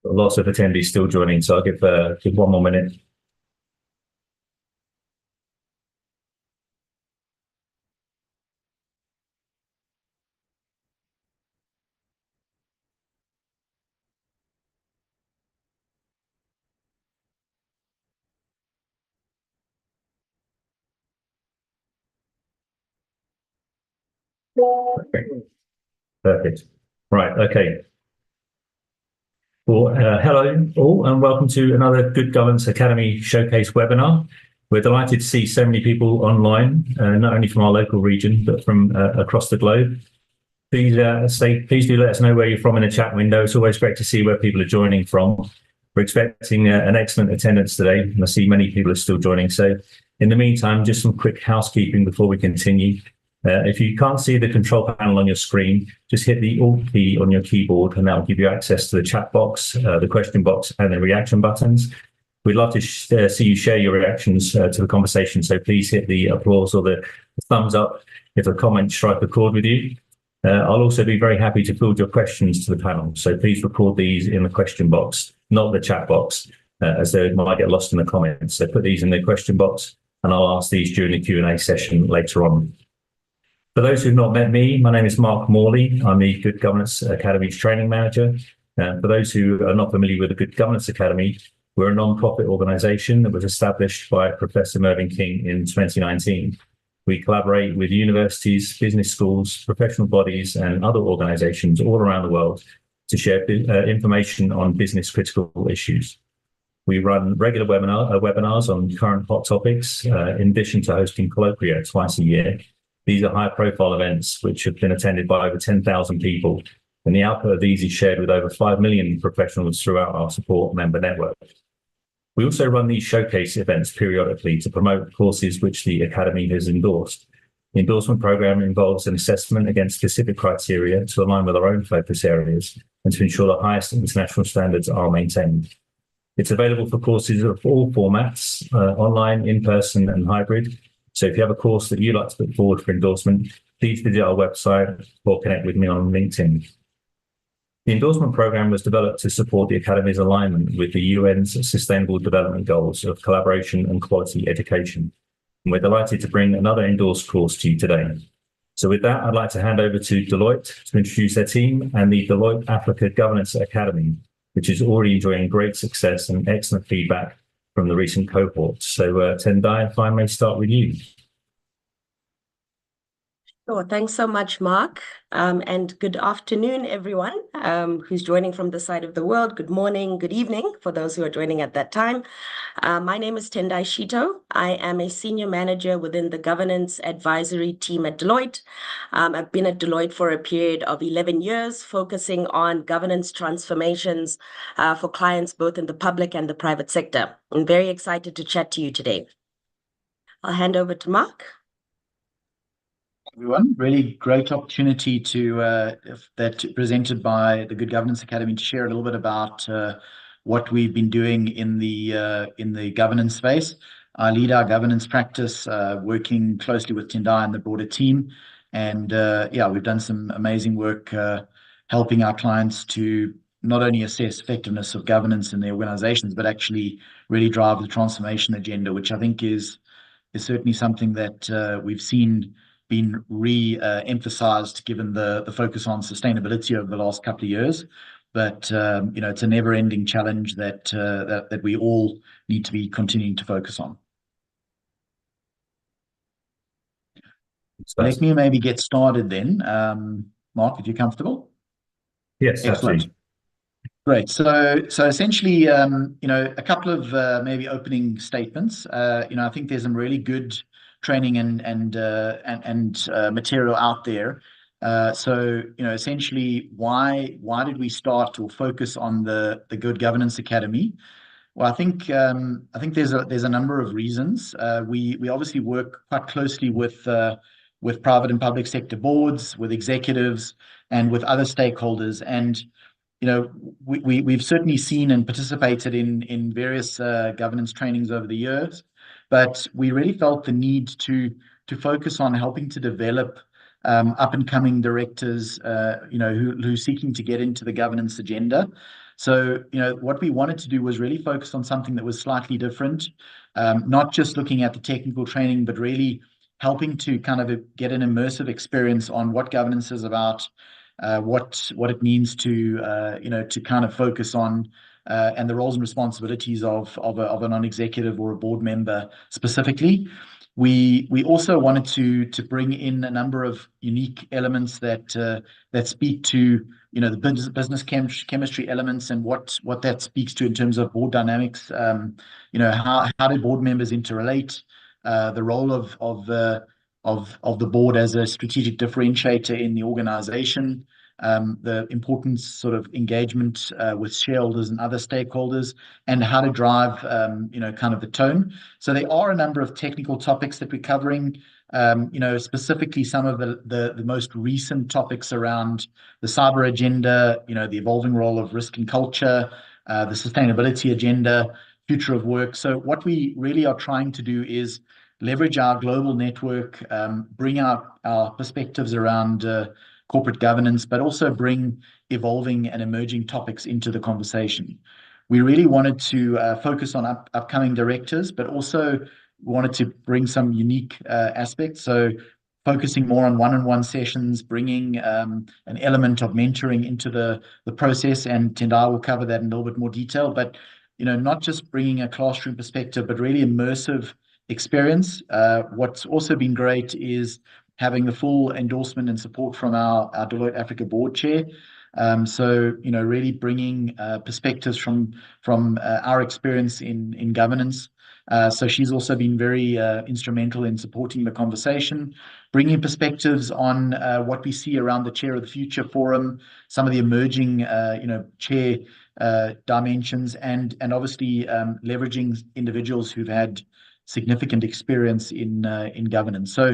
Lots of attendees still joining, so I'll give one more minute. Okay. Perfect. Right. Okay. Well, hello all, and welcome to another Good Governance Academy Showcase webinar. We're delighted to see so many people online, not only from our local region, but from across the globe. Please do let us know where you're from in the chat window. It's always great to see where people are joining from. We're expecting an excellent attendance today, and I see many people are still joining. So in the meantime, just some quick housekeeping before we continue. If you can't see the control panel on your screen, just hit the Alt key on your keyboard, and that will give you access to the chat box, the question box, and the reaction buttons. We'd love to see you share your reactions to the conversation, so please hit the applause or the thumbs up if a comment strike a chord with you. I'll also be very happy to field your questions to the panel, so please record these in the question box, not the chat box, as they might get lost in the comments. So put these in the question box, and I'll ask these during the Q&A session later on. For those who've not met me, my name is Mark Morley. I'm the Good Governance Academy's training manager. For those who are not familiar with the Good Governance Academy, we're a non-profit organisation that was established by Professor Mervyn King in 2019. We collaborate with universities, business schools, professional bodies, and other organisations all around the world to share information on business critical issues. We run regular webinars on current hot topics, in addition to hosting colloquia twice a year. These are high-profile events which have been attended by over 10,000 people, and the output of these is shared with over 5 million professionals throughout our support member network. We also run these showcase events periodically to promote courses which the Academy has endorsed. The endorsement program involves an assessment against specific criteria to align with our own focus areas and to ensure the highest international standards are maintained. It's available for courses of all formats, online, in-person, and hybrid. So if you have a course that you'd like to put forward for endorsement, please visit our website or connect with me on LinkedIn. The endorsement program was developed to support the Academy's alignment with the UN's Sustainable Development Goals of collaboration and quality education. And we're delighted to bring another endorsed course to you today. So with that, I'd like to hand over to Deloitte to introduce their team and the Deloitte Africa Governance Academy, which is already enjoying great success and excellent feedback from the recent cohorts. So Tendai, if I may start with you. Sure. Thanks so much, Mark. And good afternoon, everyone who's joining from this side of the world. Good morning, good evening for those who are joining at that time. My name is Tendai Shito. I am a senior manager within the governance advisory team at Deloitte. I've been at Deloitte for a period of 11 years, focusing on governance transformations for clients both in the public and the private sector. I'm very excited to chat to you today. I'll hand over to Mark. Everyone, really great opportunity that presented by the Good Governance Academy to share a little bit about what we've been doing in the governance space. I lead our governance practice, working closely with Tendai and the broader team, and we've done some amazing work helping our clients to not only assess effectiveness of governance in their organizations, but actually really drive the transformation agenda, which I think is certainly something that we've seen been re-emphasized given the focus on sustainability over the last couple of years. But it's a never-ending challenge that we all need to be continuing to focus on. Let me maybe get started then. Mark, if you're comfortable. Yes, excellent. Absolutely. Great. So essentially, a couple of maybe opening statements. I think there's some really good training and material out there. Essentially, why did we start or focus on the Good Governance Academy? Well, I think there's a number of reasons. We obviously work quite closely with private and public sector boards, with executives, and with other stakeholders. And we've certainly seen and participated in various governance trainings over the years. But we really felt the need to focus on helping to develop up and coming directors, who are seeking to get into the governance agenda. So, what we wanted to do was really focus on something that was slightly different, not just looking at the technical training, but really helping to kind of get an immersive experience on what governance is about, what it means to to kind of focus on and the roles and responsibilities of a non-executive or a board member specifically. We also wanted to bring in a number of unique elements that speak to the business chemistry elements and what that speaks to in terms of board dynamics. How do board members interrelate? The role of the board as a strategic differentiator in the organization, the importance sort of engagement with shareholders and other stakeholders, and how to drive kind of the tone. So there are a number of technical topics that we're covering. Specifically some of the most recent topics around the cyber agenda, the evolving role of risk and culture, the sustainability agenda, future of work. So what we really are trying to do is leverage our global network, bring out our perspectives around corporate governance, but also bring evolving and emerging topics into the conversation. We really wanted to focus on upcoming directors, but also wanted to bring some unique aspects. So focusing more on one-on-one sessions, bringing an element of mentoring into the process, and Tendai will cover that in a little bit more detail, but not just bringing a classroom perspective, but really immersive experience. What's also been great is having the full endorsement and support from our Deloitte Africa board chair. So really bringing perspectives from our experience in governance. So she's also been very instrumental in supporting the conversation, bringing perspectives on what we see around the Chair of the Future Forum, some of the emerging chair dimensions, and obviously leveraging individuals who've had significant experience in governance. So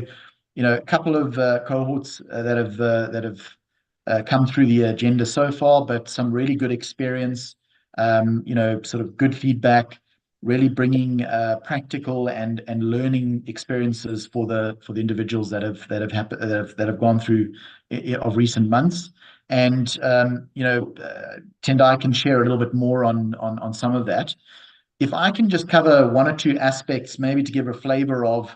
a couple of cohorts that have come through the agenda so far, but some really good experience, sort of good feedback, really bringing practical and learning experiences for the individuals that have gone through of recent months. And Tendai can share a little bit more on some of that. If I can just cover one or two aspects, maybe to give a flavor of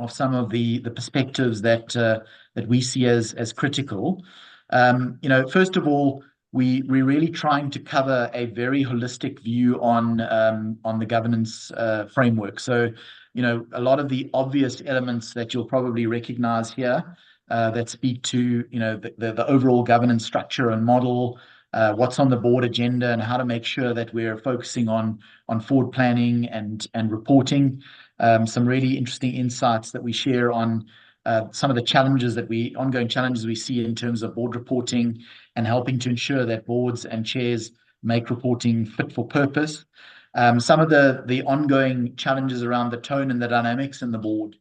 some of the perspectives that we see as critical. First of all, we're really trying to cover a very holistic view on the governance framework. So, a lot of the obvious elements that you'll probably recognize here that speak to the overall governance structure and model, what's on the board agenda, and how to make sure that we're focusing on forward planning and reporting. Some really interesting insights that we share on some of the ongoing challenges we see in terms of board reporting and helping to ensure that boards and chairs make reporting fit for purpose. Some of the ongoing challenges around the tone and the dynamics in the board.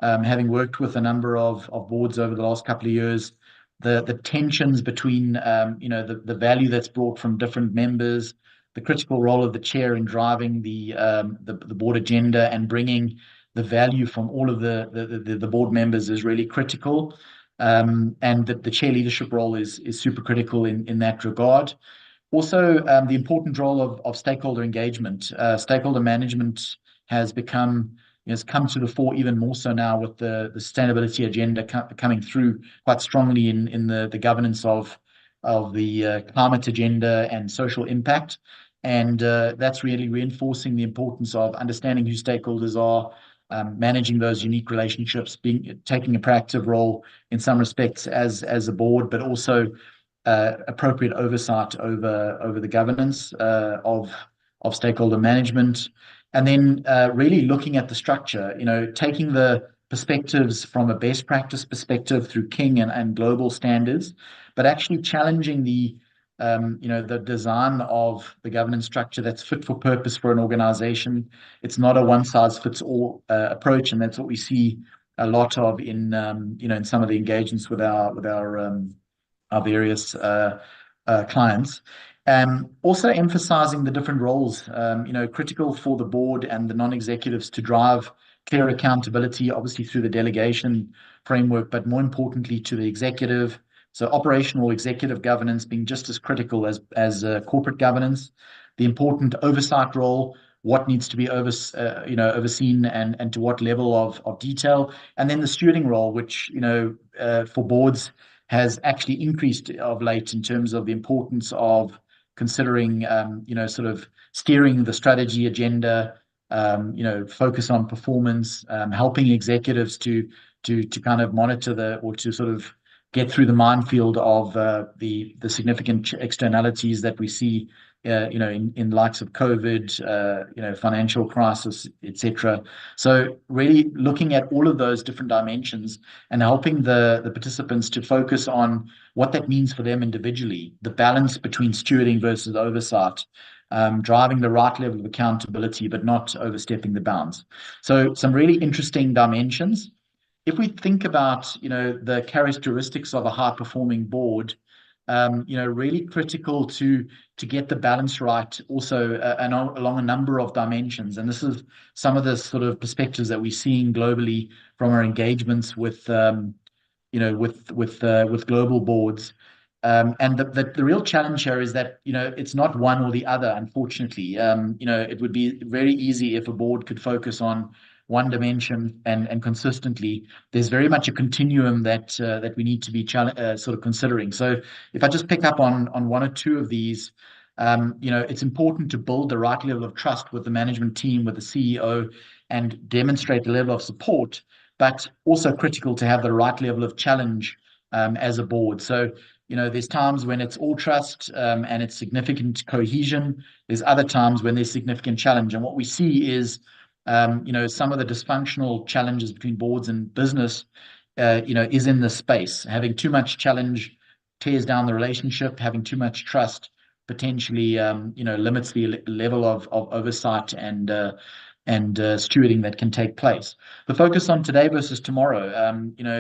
Having worked with a number of boards over the last couple of years, the tensions between the value that's brought from different members, the critical role of the chair in driving the board agenda and bringing the value from all of the board members is really critical. And the chair leadership role is super critical in that regard. Also, the important role of stakeholder engagement. Stakeholder management has come to the fore even more so now with the sustainability agenda coming through quite strongly in the governance of the climate agenda and social impact. And that's really reinforcing the importance of understanding who stakeholders are, managing those unique relationships, taking a proactive role in some respects as a board, but also appropriate oversight over the governance of stakeholder management. And then really looking at the structure, taking the perspectives from a best practice perspective through King and global standards, but actually challenging the design of the governance structure that's fit for purpose for an organization. It's not a one-size-fits-all approach, and that's what we see a lot of in some of the engagements with our various clients. Also emphasizing the different roles, critical for the board and the non-executives to drive clear accountability, obviously through the delegation framework, but more importantly to the executive, So operational executive governance being just as critical as corporate governance, the important oversight role, what needs to be overseen and to what level of detail, and then the stewarding role, which for boards has actually increased of late in terms of the importance of considering sort of steering the strategy agenda, focus on performance, helping executives to kind of monitor or to sort of get through the minefield of the significant externalities that we see, in likes of COVID, financial crisis, etc. So really looking at all of those different dimensions and helping the participants to focus on what that means for them individually, the balance between stewarding versus oversight, driving the right level of accountability, but not overstepping the bounds. So some really interesting dimensions. If we think about, the characteristics of a high-performing board, really critical to get the balance right also along a number of dimensions. And this is some of the sort of perspectives that we're seeing globally from our engagements with global boards. And the real challenge here is that, it's not one or the other, unfortunately. It would be very easy if a board could focus on one dimension and consistently. There's very much a continuum that we need to be sort of considering. So if I just pick up on one or two of these, it's important to build the right level of trust with the management team, with the CEO, and demonstrate the level of support, but also critical to have the right level of challenge as a board. So, there's times when it's all trust and it's significant cohesion. There's other times when there's significant challenge. And what we see is, some of the dysfunctional challenges between boards and business, is in this space. Having too much challenge tears down the relationship. Having too much trust potentially, limits the level of oversight and stewarding that can take place. The focus on today versus tomorrow,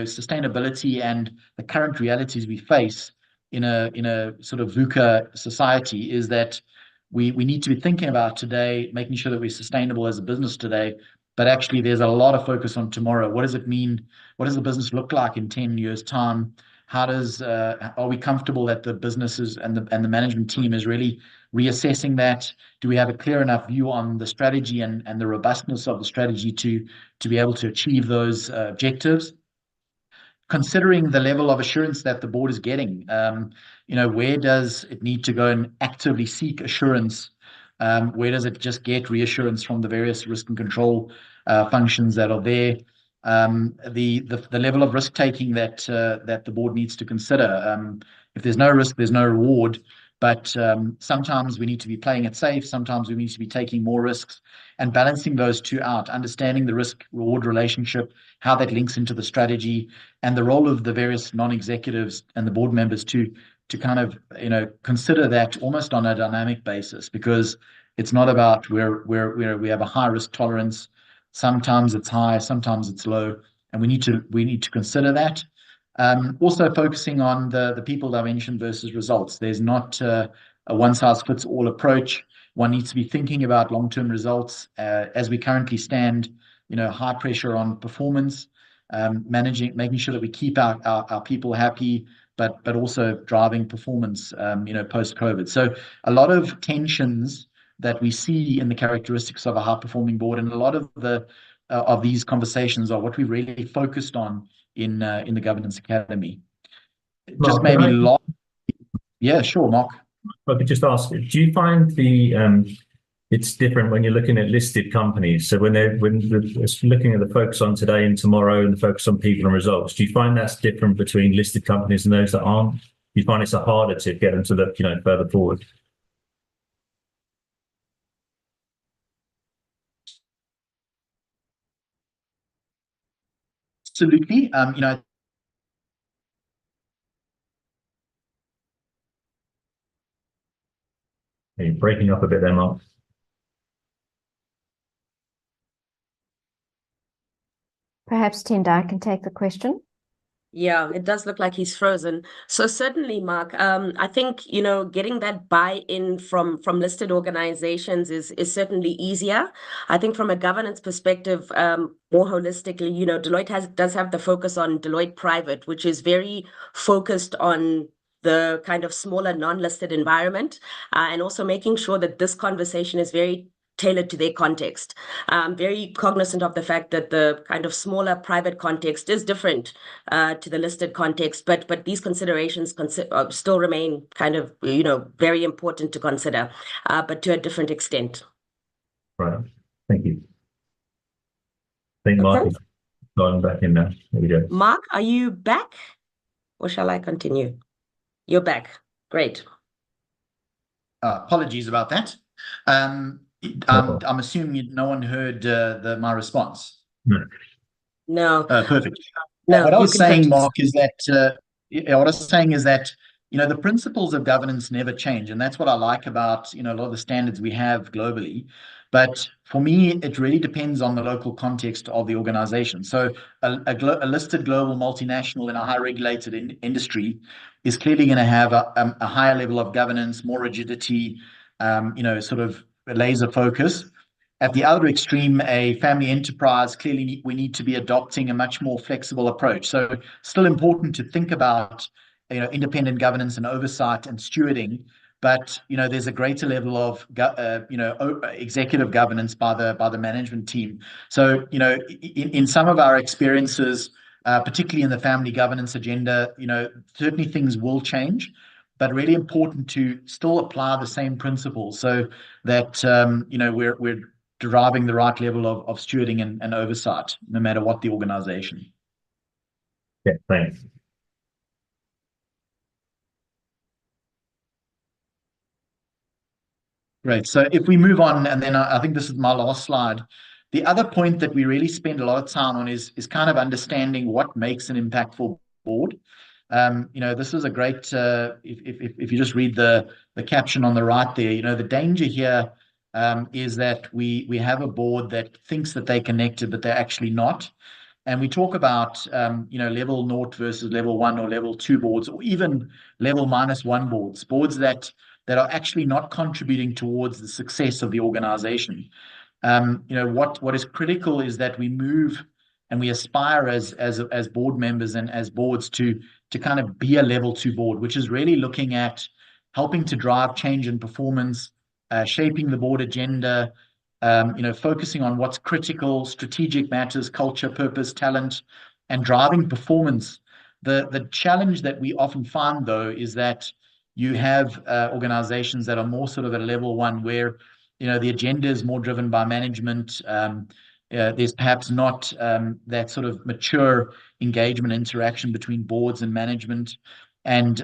sustainability and the current realities we face in a sort of VUCA society is that we need to be thinking about today, making sure that we're sustainable as a business today, but actually there's a lot of focus on tomorrow. What does it mean? What does the business look like in 10 years' time? Are we comfortable that the businesses and the management team is really reassessing that? Do we have a clear enough view on the strategy and the robustness of the strategy to be able to achieve those objectives? Considering the level of assurance that the board is getting, where does it need to go and actively seek assurance? Where does it just get reassurance from the various risk and control functions that are there? The level of risk taking that the board needs to consider. If there's no risk, there's no reward. But sometimes we need to be playing it safe. Sometimes we need to be taking more risks and balancing those two out, understanding the risk-reward relationship, how that links into the strategy, and the role of the various non-executives and the board members to kind of consider that almost on a dynamic basis, because it's not about where we have a high risk tolerance. Sometimes it's high, sometimes it's low, and we need to consider that. Also focusing on the people dimension versus results. There's not a one-size-fits-all approach. One needs to be thinking about long-term results as we currently stand. High pressure on performance, making sure that we keep our people happy, but also driving performance, post-COVID. So a lot of tensions that we see in the characteristics of a high-performing board, and a lot of these conversations are what we really focused on in the Governance Academy. Just Mark, maybe yeah, sure, Mark. I could just ask, do you find it's different when you're looking at listed companies? So when looking at the focus on today and tomorrow and the focus on people and results, do you find that's different between listed companies and those that aren't? Do you find it's harder to get them to look, further forward? Absolutely. You're breaking up a bit there, Mark. Perhaps Tendai can take the question. Yeah, it does look like he's frozen. So certainly, Mark, I think, getting that buy-in from listed organizations is certainly easier. I think from a governance perspective, more holistically, Deloitte does have the focus on Deloitte Private, which is very focused on the kind of smaller non-listed environment, and also making sure that this conversation is very tailored to their context. Very cognizant of the fact that the kind of smaller private context is different to the listed context, but these considerations still remain kind of very important to consider, but to a different extent. Right. Thank you. I think Mark Okay. is going back in now. There we go. Mark, are you back, or shall I continue? You're back. Great. Apologies about that. I'm assuming no one heard my response. No. No, Perfect. no, What I you was can saying, continue. Mark, is that what I was saying is that the principles of governance never change, and that's what I like about a lot of the standards we have globally. But for me, it really depends on the local context of the organization. So a listed global multinational in a high regulated industry is clearly going to have a higher level of governance, more rigidity, sort of laser focus. At the other extreme, a family enterprise, clearly we need to be adopting a much more flexible approach. So still important to think about, independent governance and oversight and stewarding, but there's a greater level of executive governance by the management team. So in some of our experiences, particularly in the family governance agenda, certainly things will change, but really important to still apply the same principles so that we're deriving the right level of stewarding and oversight, no matter what the organization. Yeah, thanks. Great. So if we move on, and then I think this is my last slide. The other point that we really spend a lot of time on is kind of understanding what makes an impactful board. This is a great, if you just read the caption on the right there, the danger here is that we have a board that thinks that they're connected, but they're actually not. And we talk about, level 0 versus level 1 or level 2 boards, or even level -1 boards that are actually not contributing towards the success of the organization. What is critical is that we move and we aspire as board members and as boards to kind of be a level 2 board, which is really looking at helping to drive change in performance, shaping the board agenda, focusing on what's critical, strategic matters, culture, purpose, talent, and driving performance. The challenge that we often find, though, is that you have organizations that are more sort of at a level 1 where the agenda is more driven by management. There's perhaps not that sort of mature engagement interaction between boards and management, and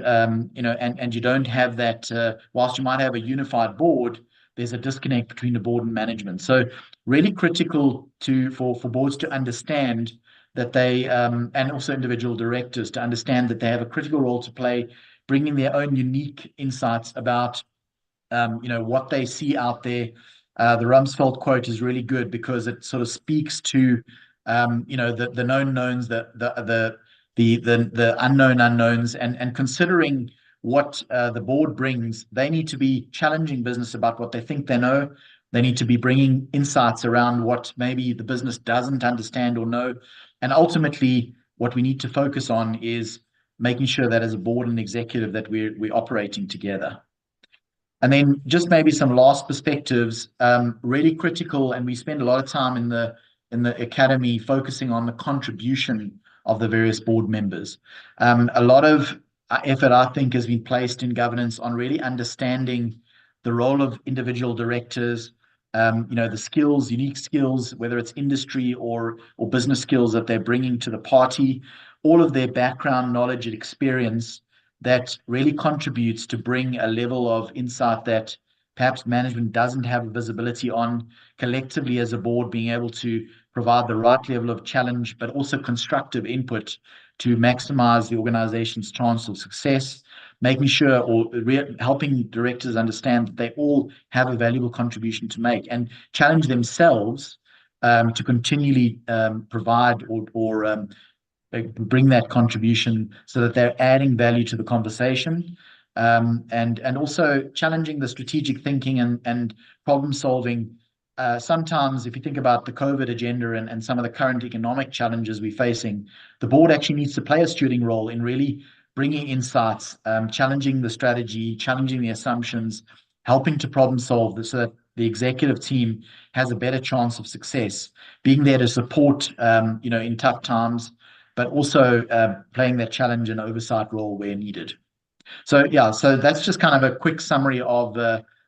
you don't have that. Whilst you might have a unified board, there's a disconnect between the board and management. So really critical for boards to understand that they and also individual directors to understand that they have a critical role to play, bringing their own unique insights about what they see out there. The Rumsfeld quote is really good because it sort of speaks to the known knowns, the unknown unknowns, and considering what the board brings. They need to be challenging business about what they think they know. They need to be bringing insights around what maybe the business doesn't understand or know. And ultimately, what we need to focus on is making sure that as a board and executive that we're operating together. And then just maybe some last perspectives, really critical, and we spend a lot of time in the academy focusing on the contribution of the various board members. A lot of effort, I think, has been placed in governance on really understanding the role of individual directors, the skills, unique skills, whether it's industry or business skills that they're bringing to the party, all of their background, knowledge, and experience that really contributes to bring a level of insight that perhaps management doesn't have visibility on. Collectively as a board, being able to provide the right level of challenge, but also constructive input to maximize the organization's chance of success, making sure or helping directors understand that they all have a valuable contribution to make and challenge themselves to continually provide or bring that contribution so that they're adding value to the conversation, and also challenging the strategic thinking and problem solving. Sometimes, if you think about the COVID agenda and some of the current economic challenges we're facing, the board actually needs to play a stewarding role in really bringing insights, challenging the strategy, challenging the assumptions, helping to problem solve so that the executive team has a better chance of success, being there to support, in tough times, but also playing that challenge and oversight role where needed. So that's just kind of a quick summary of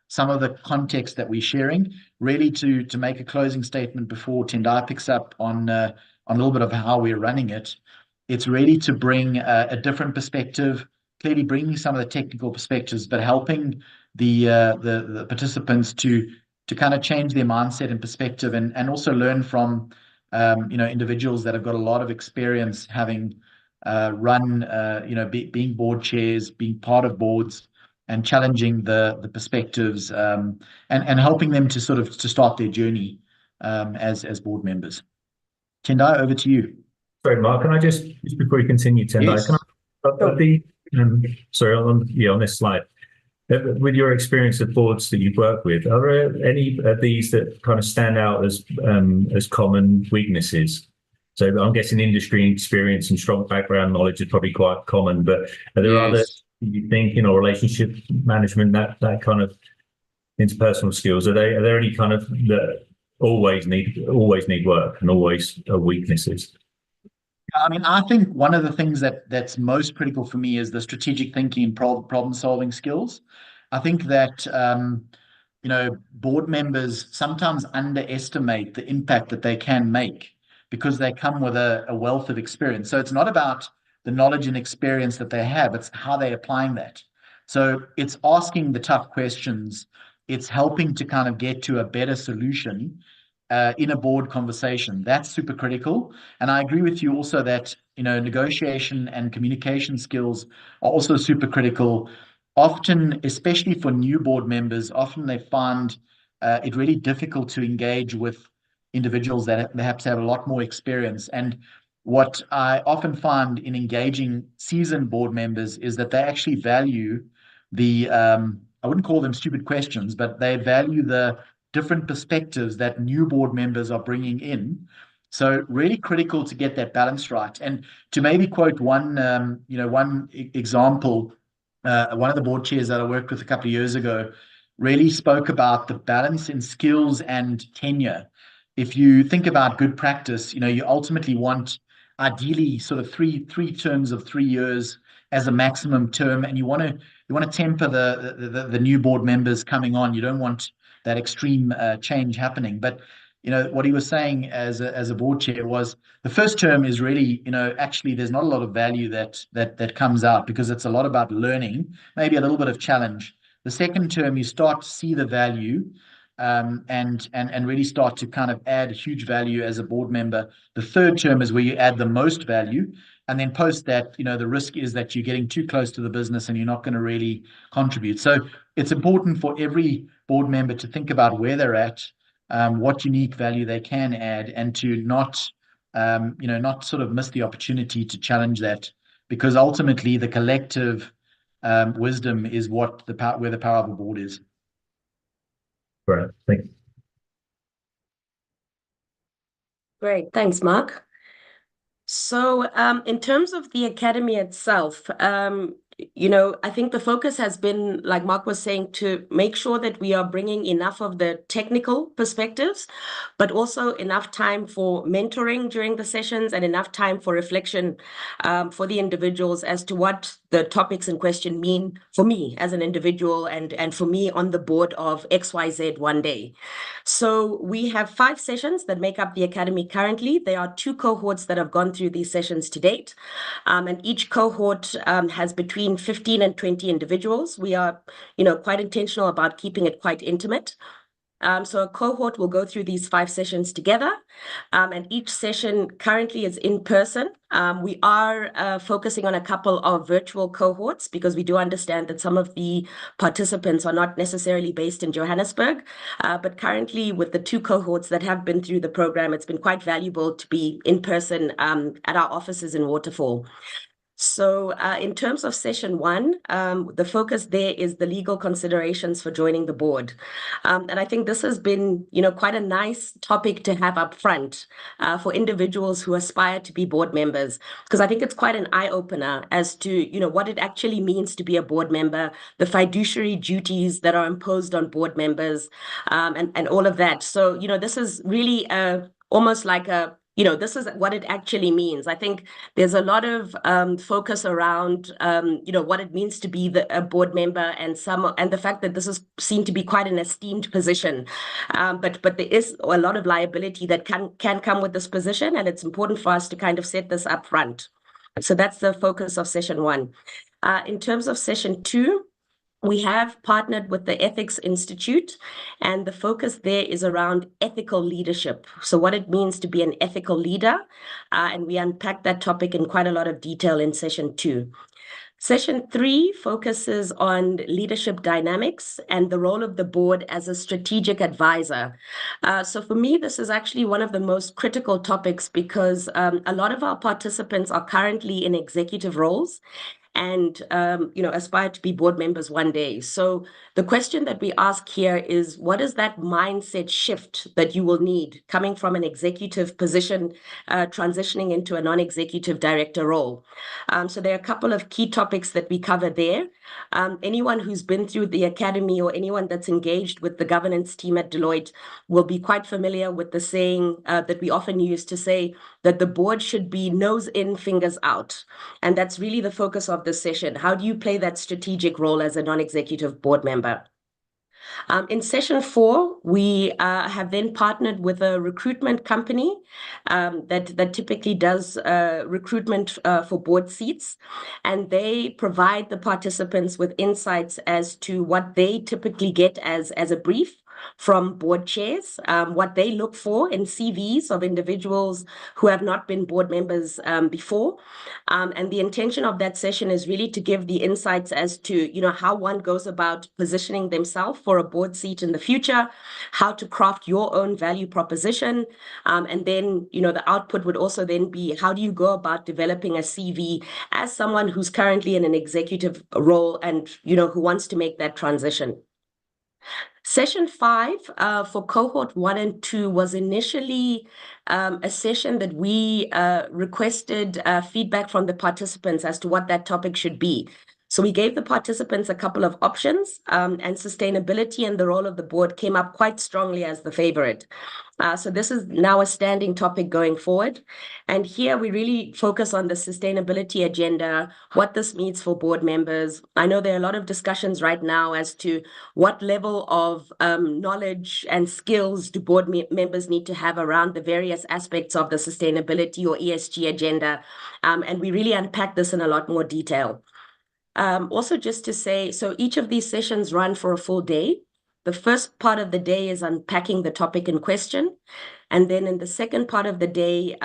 some of the context that we're sharing, really to make a closing statement before Tendai picks up on a little bit of how we're running it. It's really to bring a different perspective, clearly bringing some of the technical perspectives, but helping the participants to kind of change their mindset and perspective, and also learn from individuals that have got a lot of experience having run, being board chairs, being part of boards, and challenging the perspectives, and helping them to start their journey as board members. Tendai, over to you. Sorry, Mark, can I just before you continue, Tendai, Yes. can I, on this slide, with your experience of boards that you've worked with, are there any of these that kind of stand out as common weaknesses? So I'm guessing industry experience and strong background knowledge is probably quite common, but are there others you think, relationship management, that kind of interpersonal skills? Are there any kind of that always need work and always are weaknesses? I mean, I think one of the things that's most critical for me is the strategic thinking and problem-solving skills. I think that board members sometimes underestimate the impact that they can make because they come with a wealth of experience. So it's not about the knowledge and experience that they have, it's how they're applying that. So it's asking the tough questions. It's helping to kind of get to a better solution in a board conversation. That's super critical. And I agree with you also that, negotiation and communication skills are also super critical. Often, especially for new board members, often they find it really difficult to engage with individuals that perhaps have a lot more experience. And what I often find in engaging seasoned board members is that they actually value I wouldn't call them stupid questions, but they value the different perspectives that new board members are bringing in. So really critical to get that balance right. And to maybe quote one example, one of the board chairs that I worked with a couple of years ago really spoke about the balance in skills and tenure. If you think about good practice, you ultimately want ideally sort of three terms of 3 years as a maximum term, and you want to temper the new board members coming on. You don't want that extreme change happening. But what he was saying as a board chair was the first term is really, actually there's not a lot of value that comes out because it's a lot about learning, maybe a little bit of challenge. The second term, you start to see the value, and really start to kind of add huge value as a board member. The third term is where you add the most value. And then post that, the risk is that you're getting too close to the business and you're not going to really contribute. So it's important for every board member to think about where they're at, what unique value they can add, and to not sort of miss the opportunity to challenge that, because ultimately the collective wisdom is where the power of the board is. Right. Thank you. Great. Thanks, Mark. So in terms of the academy itself, I think the focus has been, like Mark was saying, to make sure that we are bringing enough of the technical perspectives, but also enough time for mentoring during the sessions and enough time for reflection for the individuals as to what the topics in question mean for me as an individual and for me on the board of XYZ one day. So we have 5 sessions that make up the academy currently. There are 2 cohorts that have gone through these sessions to date. And each cohort has between 15 and 20 individuals. We are, quite intentional about keeping it quite intimate. So a cohort will go through these 5 sessions together, and each session currently is in person. We are focusing on a couple of virtual cohorts because we do understand that some of the participants are not necessarily based in Johannesburg. But currently, with the 2 cohorts that have been through the program, it's been quite valuable to be in person at our offices in Waterfall. So in terms of session 1, the focus there is the legal considerations for joining the board. And I think this has been, quite a nice topic to have up front for individuals who aspire to be board members, because I think it's quite an eye-opener as to, what it actually means to be a board member, the fiduciary duties that are imposed on board members, and all of that. So, this is really almost like this is what it actually means. I think there's a lot of focus around, what it means to be a board member, and the fact that this is seen to be quite an esteemed position. But there is a lot of liability that can come with this position, and it's important for us to kind of set this up front. So that's the focus of session 1. In terms of session 2, we have partnered with the Ethics Institute, and the focus there is around ethical leadership. So what it means to be an ethical leader, and we unpack that topic in quite a lot of detail in session 2. Session 3 focuses on leadership dynamics and the role of the board as a strategic advisor. So for me, this is actually one of the most critical topics because a lot of our participants are currently in executive roles and aspire to be board members one day. So the question that we ask here is, what is that mindset shift that you will need coming from an executive position, transitioning into a non-executive director role? So there are a couple of key topics that we cover there. Anyone who's been through the academy or anyone that's engaged with the governance team at Deloitte will be quite familiar with the saying that we often use to say that the board should be nose in, fingers out. And that's really the focus of this session. How do you play that strategic role as a non-executive board member? In session 4, we have then partnered with a recruitment company that typically does recruitment for board seats, and they provide the participants with insights as to what they typically get as a brief from board chairs, what they look for in CVs of individuals who have not been board members before. And the intention of that session is really to give the insights as to, how one goes about positioning themselves for a board seat in the future, how to craft your own value proposition. And then, the output would also then be, how do you go about developing a CV as someone who's currently in an executive role and, who wants to make that transition. Session 5 for cohort 1 and 2 was initially a session that we requested feedback from the participants as to what that topic should be. So we gave the participants a couple of options, and sustainability and the role of the board came up quite strongly as the favorite. So this is now a standing topic going forward. And here we really focus on the sustainability agenda, what this means for board members. I know there are a lot of discussions right now as to what level of knowledge and skills do board members need to have around the various aspects of the sustainability or ESG agenda. And we really unpack this in a lot more detail. Also, just to say, so each of these sessions run for a full day. The first part of the day is unpacking the topic in question. And then in the second part of the day,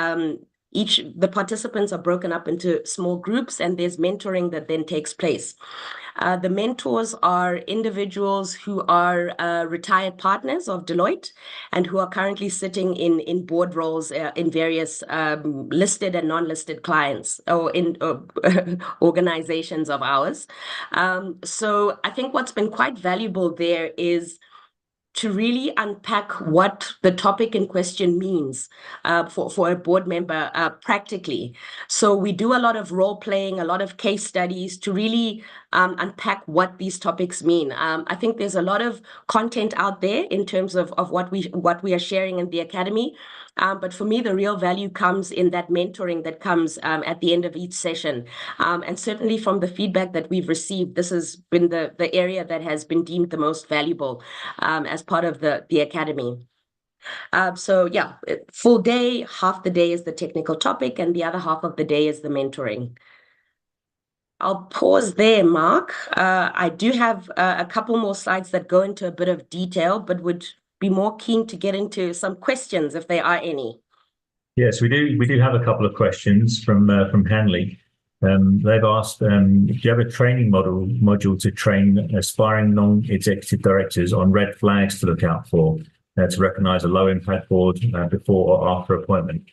the participants are broken up into small groups, and there's mentoring that then takes place. The mentors are individuals who are retired partners of Deloitte and who are currently sitting in board roles in various listed and non-listed clients or in organizations of ours. So I think what's been quite valuable there is to really unpack what the topic in question means for a board member practically. So we do a lot of role playing, a lot of case studies to really unpack what these topics mean. I think there's a lot of content out there in terms of what we are sharing in the academy. But for me, the real value comes in that mentoring that comes at the end of each session. And certainly from the feedback that we've received, this has been the area that has been deemed the most valuable as part of the academy. So yeah, full day, half the day is the technical topic, and the other half of the day is the mentoring. I'll pause there, Mark. I do have a couple more slides that go into a bit of detail, but would be more keen to get into some questions if there are any. Yes, we do. We do have a couple of questions from Hanley. They've asked, do you have a training module to train aspiring non-executive directors on red flags to look out for to recognise a low impact board before or after appointment?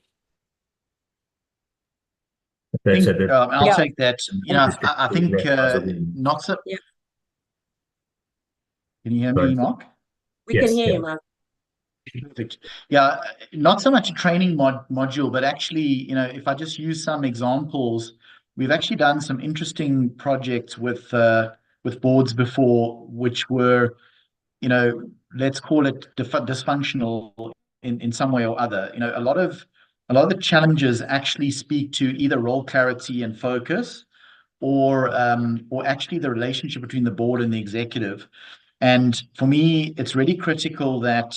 I'll take that. I think not so. Yeah. Can you hear me, Mark? We can hear you, Mark. Perfect. Yeah, not so much a training module, but actually, if I just use some examples, we've actually done some interesting projects with boards before, which were, let's call it dysfunctional in some way or other. A lot of the challenges actually speak to either role clarity and focus, or actually the relationship between the board and the executive. And for me, it's really critical that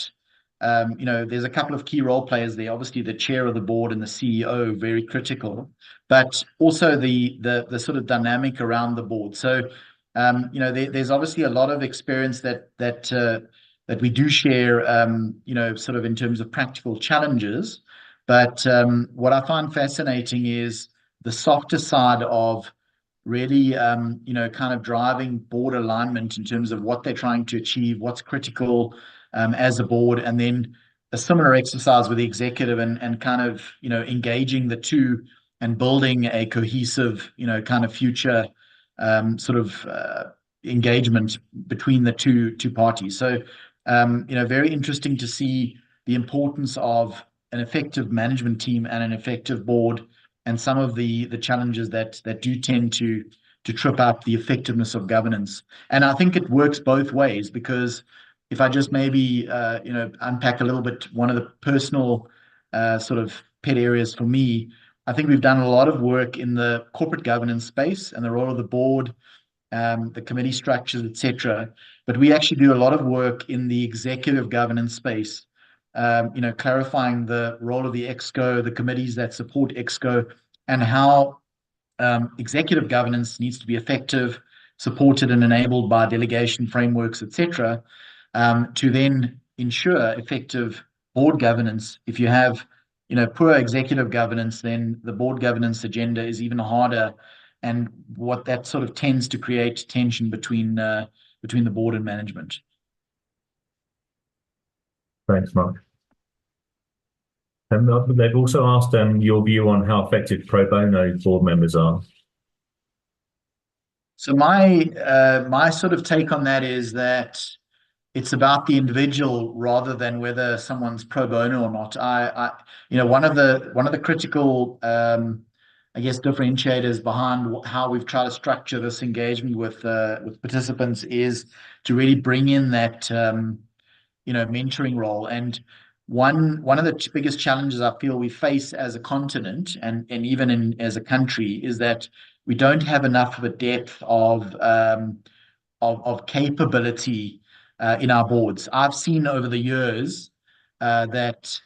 there's a couple of key role players there. Obviously, the chair of the board and the CEO, very critical, but also the sort of dynamic around the board. So, there's obviously a lot of experience that we do share, sort of in terms of practical challenges. But what I find fascinating is the softer side of really, kind of driving board alignment in terms of what they're trying to achieve, what's critical as a board, and then a similar exercise with the executive and kind of, engaging the two and building a cohesive, kind of future sort of engagement between the two parties. So, very interesting to see the importance of an effective management team and an effective board, and some of the challenges that do tend to trip up the effectiveness of governance. And I think it works both ways, because if I just maybe unpack a little bit one of the personal sort of pet areas for me, I think we've done a lot of work in the corporate governance space and the role of the board, the committee structures, etc. But we actually do a lot of work in the executive governance space, clarifying the role of the ExCo, the committees that support ExCo, and how executive governance needs to be effective, supported and enabled by delegation frameworks, etc., to then ensure effective board governance. If you have, poor executive governance, then the board governance agenda is even harder, and what that sort of tends to create tension between the board and management. Thanks, Mark. They've also asked your view on how effective pro bono board members are. So my sort of take on that is that it's about the individual rather than whether someone's pro bono or not. One of the critical I guess differentiators behind how we've tried to structure this engagement with participants is to really bring in that mentoring role. And one of the biggest challenges I feel we face as a continent and even as a country is that we don't have enough of a depth of capability in our boards. I've seen over the years that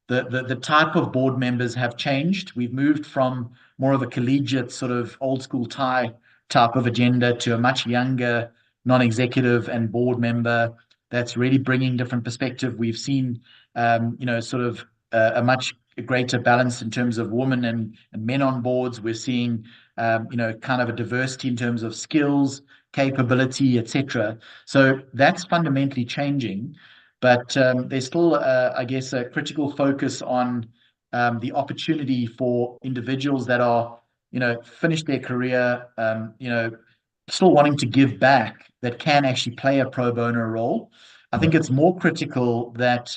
the type of board members have changed. We've moved from more of a collegiate sort of old school type of agenda to a much younger non-executive and board member that's really bringing different perspective. We've seen sort of a much greater balance in terms of women and men on boards. We're seeing kind of a diversity in terms of skills, capability, etc. So that's fundamentally changing, but there's still, I guess, a critical focus on the opportunity for individuals that are, finished their career, still wanting to give back, that can actually play a pro bono role. I think it's more critical that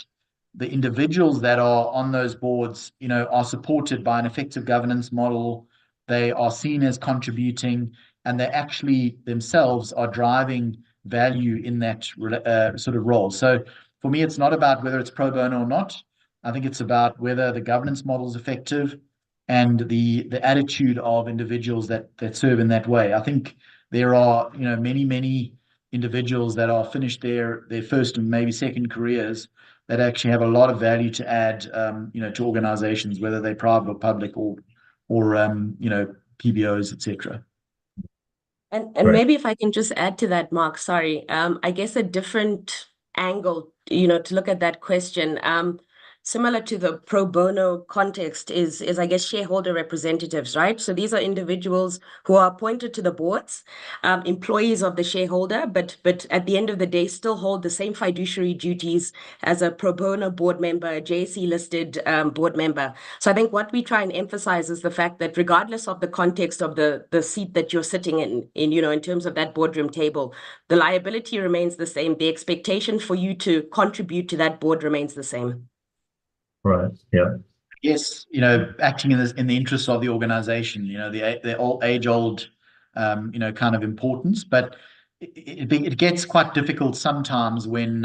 the individuals that are on those boards, are supported by an effective governance model. They are seen as contributing, and they actually themselves are driving value in that sort of role. So for me, it's not about whether it's pro bono or not. I think it's about whether the governance model is effective and the attitude of individuals that serve in that way. I think there are, many individuals that are finished their first and maybe second careers that actually have a lot of value to add, to organizations, whether they're private or public or PBOs, etc. And maybe if I can just add to that, Mark, sorry, I guess a different angle to look at that question, similar to the pro bono context is I guess shareholder representatives, right? So these are individuals who are appointed to the boards, employees of the shareholder, but at the end of the day still hold the same fiduciary duties as a pro bono board member, a JSE listed board member. So I think what we try and emphasize is the fact that regardless of the context of the seat that you're sitting in terms of that boardroom table, the liability remains the same. The expectation for you to contribute to that board remains the same. Right. Yeah. Yes, acting in the interests of the organization, the old age-old, kind of importance. But it gets quite difficult sometimes when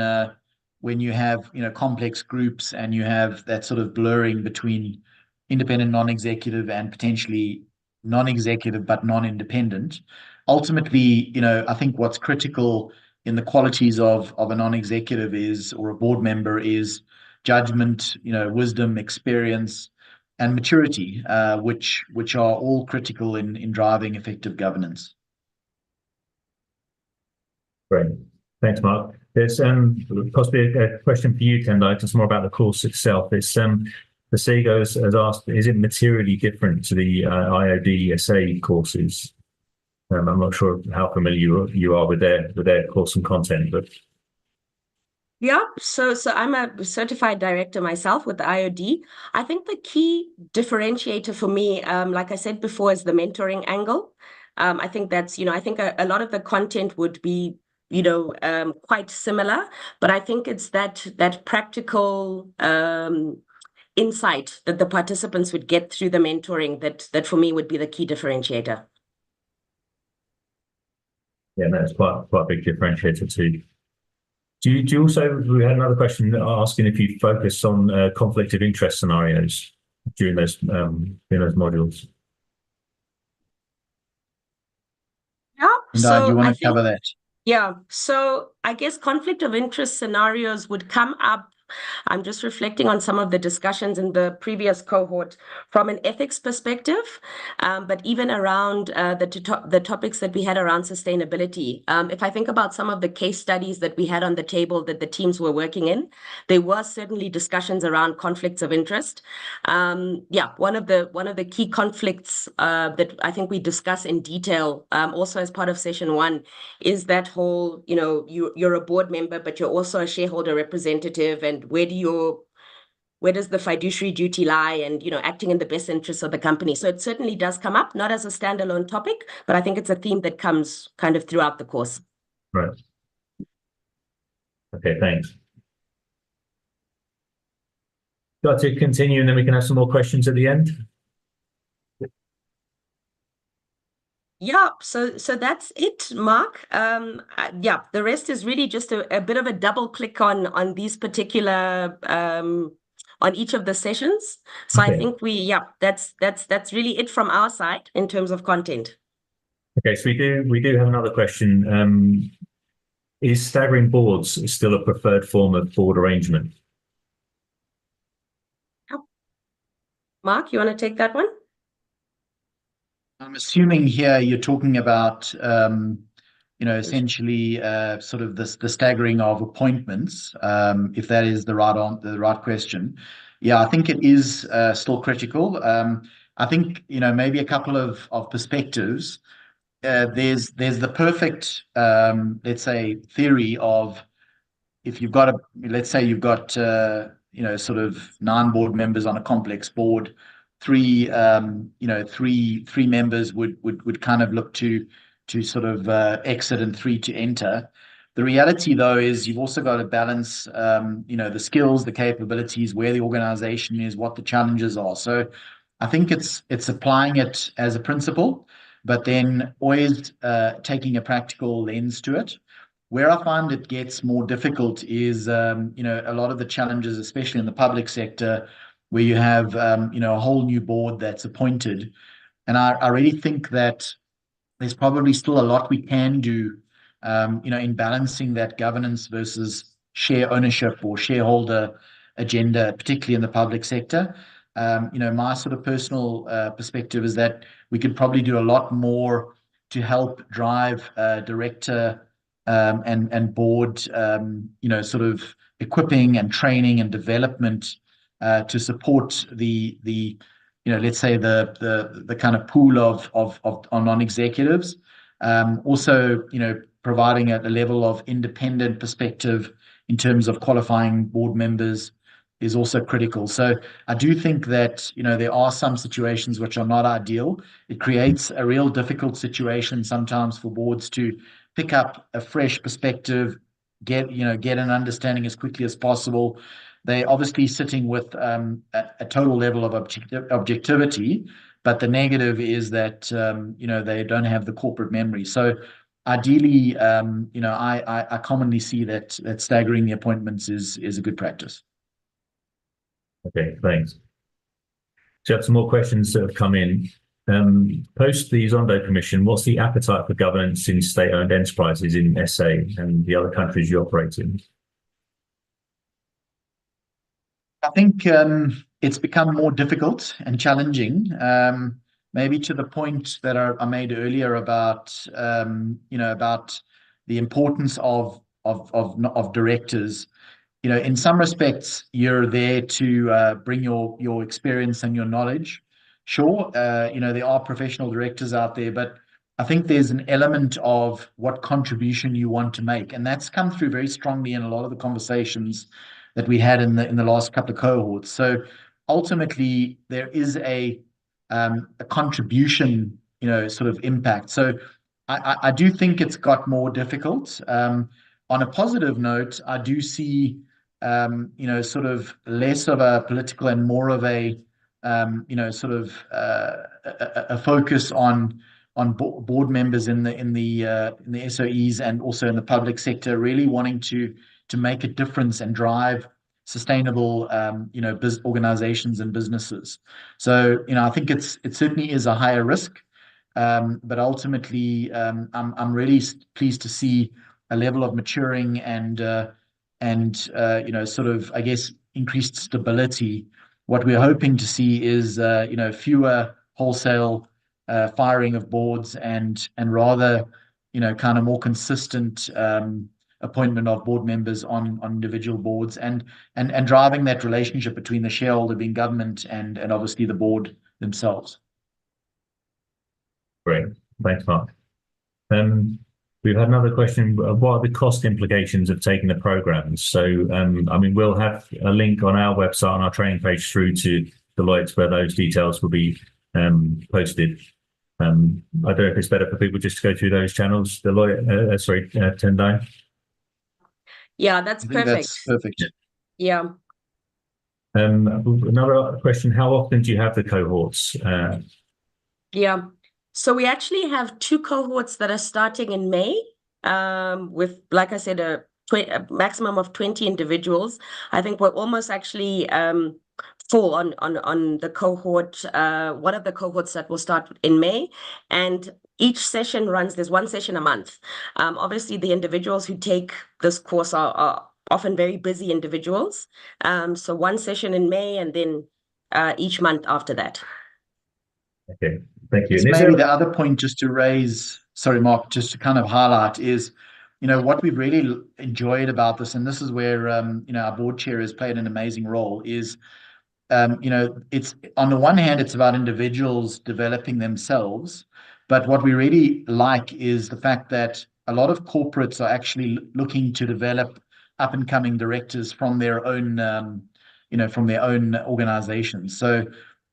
you have complex groups and you have that sort of blurring between independent non-executive and potentially non-executive but non-independent. Ultimately, I think what's critical in the qualities of a non-executive or a board member is judgment, wisdom, experience, and maturity, which are all critical in driving effective governance. Great. Thanks, Mark. There's possibly a question for you, Tendai, just more about the course itself. It's the SEGO has asked, is it materially different to the IOD SA courses? I'm not sure how familiar you are with their course and content, but yeah, so I'm a certified director myself with the IOD. I think the key differentiator for me, like I said before, is the mentoring angle. I think that's, I think a lot of the content would be, quite similar, but I think it's that practical insight that the participants would get through the mentoring that for me would be the key differentiator. Yeah, that's quite a big differentiator too. Do you also, we had another question asking if you focus on conflict of interest scenarios during those modules? Yeah. So do you want to cover that? Yeah. So I guess conflict of interest scenarios would come up. I'm just reflecting on some of the discussions in the previous cohort from an ethics perspective, but even around the topics that we had around sustainability. If I think about some of the case studies that we had on the table that the teams were working in, there were certainly discussions around conflicts of interest. One of the key conflicts that I think we discuss in detail, also as part of session 1, is that whole, you're a board member, but you're also a shareholder representative, and where does the fiduciary duty lie, and acting in the best interests of the company. So it certainly does come up, not as a standalone topic, but I think it's a theme that comes kind of throughout the course. Right. Okay, thanks. Got to continue, and then we can have some more questions at the end. Yeah, so that's it, Mark. The rest is really just a bit of a double click on these particular on each of the sessions. So okay. I think that's really it from our side in terms of content. Okay, so we do have another question. Is staggering boards still a preferred form of board arrangement? Mark, you want to take that one? I'm assuming here you're talking about, essentially sort of the staggering of appointments, if that is the right question. Yeah, I think it is still critical. I think, maybe a couple of perspectives. There's the perfect, let's say, theory of if you've got let's say you've got, sort of 9 board members on a complex board. Three members would kind of look to sort of exit and 3 to enter. The reality, though, is you've also got to balance, the skills, the capabilities, where the organization is, what the challenges are. So I think it's applying it as a principle, but then always taking a practical lens to it. Where I find it gets more difficult is, a lot of the challenges, especially in the public sector, where you have, a whole new board that's appointed. And I really think that there's probably still a lot we can do, in balancing that governance versus share ownership or shareholder agenda, particularly in the public sector. My sort of personal perspective is that we could probably do a lot more to help drive director and board, sort of equipping and training and development to support the let's say the kind of pool of non-executives. Also, providing a level of independent perspective in terms of qualifying board members is also critical. So I do think that, there are some situations which are not ideal. It creates a real difficult situation sometimes for boards to pick up a fresh perspective, get an understanding as quickly as possible. They're obviously sitting with a total level of objectivity, but the negative is that, they don't have the corporate memory. So ideally, I commonly see that staggering the appointments is a good practice. Okay, thanks. So I have some more questions that have come in. Post the Zondo Commission, what's the appetite for governance in state-owned enterprises in SA and the other countries you operate in? I think it's become more difficult and challenging, maybe to the point that I made earlier about about the importance of directors. In some respects, you're there to bring your experience and your knowledge. Sure, there are professional directors out there, but I think there's an element of what contribution you want to make, and that's come through very strongly in a lot of the conversations that we had in the last couple of cohorts. So ultimately, there is a contribution, sort of impact. So I do think it's got more difficult. On a positive note, I do see sort of less of a political and more of a sort of a focus on board members in the SOEs and also in the public sector, really wanting to make a difference and drive sustainable organizations and businesses. So I think it certainly is a higher risk, but ultimately I'm really pleased to see a level of maturing and sort of, I guess, increased stability. What we're hoping to see is fewer wholesale firing of boards and rather kind of more consistent appointment of board members on individual boards and driving that relationship between the shareholder, being government, and obviously the board themselves. Great, thanks, Mark. We've had another question. What are the cost implications of taking the programs? So, we'll have a link on our website, on our training page, through to Deloitte, where those details will be posted. I don't know if it's better for people just to go through those channels. Deloitte, Tendai. Yeah, that's perfect. That's perfect. Yeah. Another question: how often do you have the cohorts? Yeah. So we actually have 2 cohorts that are starting in May, with, like I said, a maximum of 20 individuals. I think we're almost actually full on the cohort, one of the cohorts that will start in May. And each session there's 1 session a month. Obviously, the individuals who take this course are often very busy individuals. So 1 session in May and then each month after that. Okay, thank you. Maybe the other point just to raise, sorry, Mark, just to kind of highlight is, what we've really enjoyed about this, and this is where, our board chair has played an amazing role, is, it's on the one hand, it's about individuals developing themselves. But what we really like is the fact that a lot of corporates are actually looking to develop up and coming directors from their own, organizations. So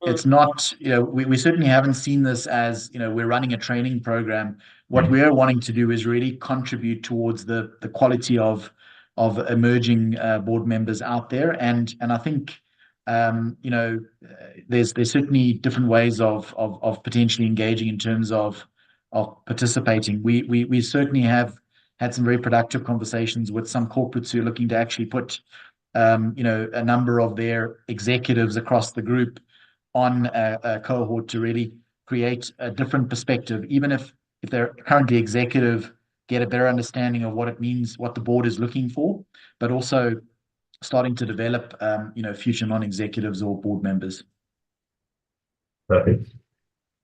it's not, we certainly haven't seen this as, we're running a training program. What we're wanting to do is really contribute towards the quality of emerging board members out there. And I think, there's certainly different ways of potentially engaging in terms of participating. We certainly have had some very productive conversations with some corporates who are looking to actually put, a number of their executives across the group on a cohort to really create a different perspective, even if they're currently executive, get a better understanding of what it means, what the board is looking for, but also starting to develop, future non-executives or board members. Perfect.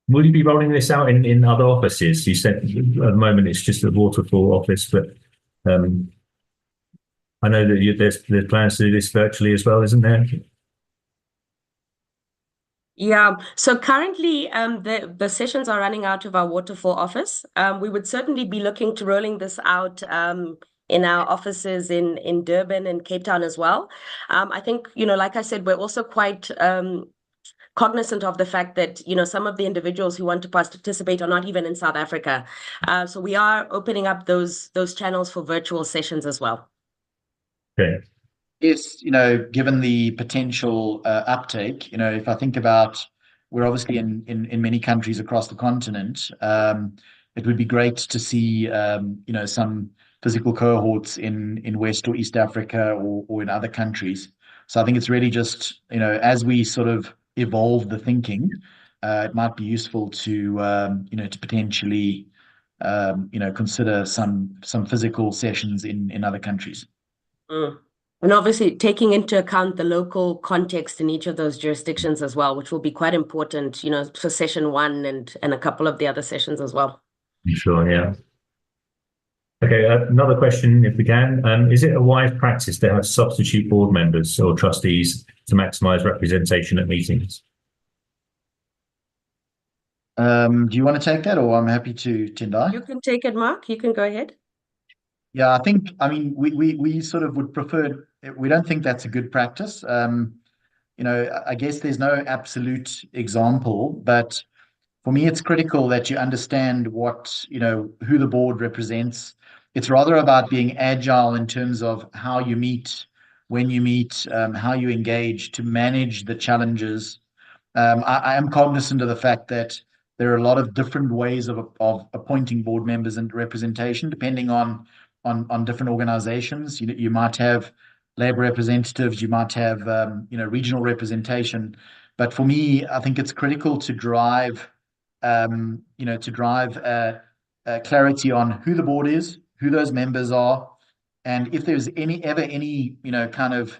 Will you be rolling this out in other offices? You said at the moment it's just a Waterfall office, but I know that there's plans to do this virtually as well, isn't there? Yeah, so currently the sessions are running out of our Waterfall office. We would certainly be looking to rolling this out in our offices in Durban and Cape Town as well. I think, like I said, we're also quite cognizant of the fact that, some of the individuals who want to participate are not even in South Africa. So we are opening up those channels for virtual sessions as well. Okay. Yes, given the potential uptake, if I think about, we're obviously in many countries across the continent. It would be great to see, some physical cohorts in West or East Africa or in other countries. So I think it's really just, as we sort of evolve the thinking, it might be useful to, to potentially, consider some physical sessions in other countries. Mm. And obviously taking into account the local context in each of those jurisdictions as well, which will be quite important, for session 1 and a couple of the other sessions as well. Sure, yeah. Okay, another question, if we can. Is it a wise practice to have substitute board members or trustees to maximise representation at meetings? Do you want to take that, or I'm happy to, Tendai? You can take it, Mark. You can go ahead. Yeah, I mean, we sort of would prefer, we don't think that's a good practice. I guess there's no absolute example, but for me, it's critical that you understand who the board represents. It's rather about being agile in terms of how you meet, when you meet, how you engage to manage the challenges. I am cognizant of the fact that there are a lot of different ways of appointing board members and representation, depending on different organizations. You might have labor representatives, you might have regional representation, but for me, I think it's critical to drive clarity on who the board is, who those members are, and if there's any kind of